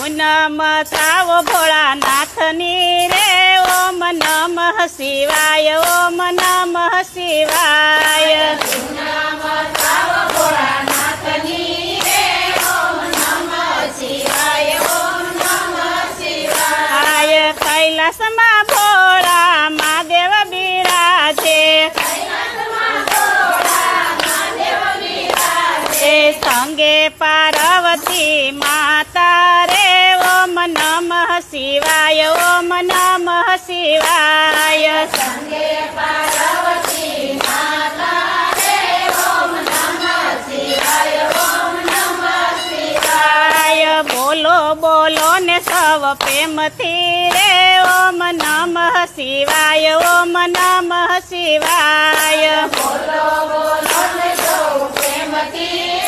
પૂનમ સાવો ભોળાનાથની રે ઓમ નમઃ શિવાય ઓમ નમઃ શિવાય પૂનમ સાવ ભોળાનાથની રે ઓમ નમઃ શિવાય ઓમ નમઃ શિવાય કૈલાસમાં ભોળા મહાદેવ બિરાજે એ સંગે પાર્વતી માતા રે ઓમ નમઃ શિવાય ઓમ નમઃ શિવાય સંગે પાર્વતી માતા રે ઓમ નમઃ શિવાય ઓમ નમઃ શિવાય બોલો બોલો ને સૌ પ્રેમથી રે ઓમ નમઃ શિવાય ઓમ નમઃ શિવાય બોલો બોલો ને સૌ પ્રેમથી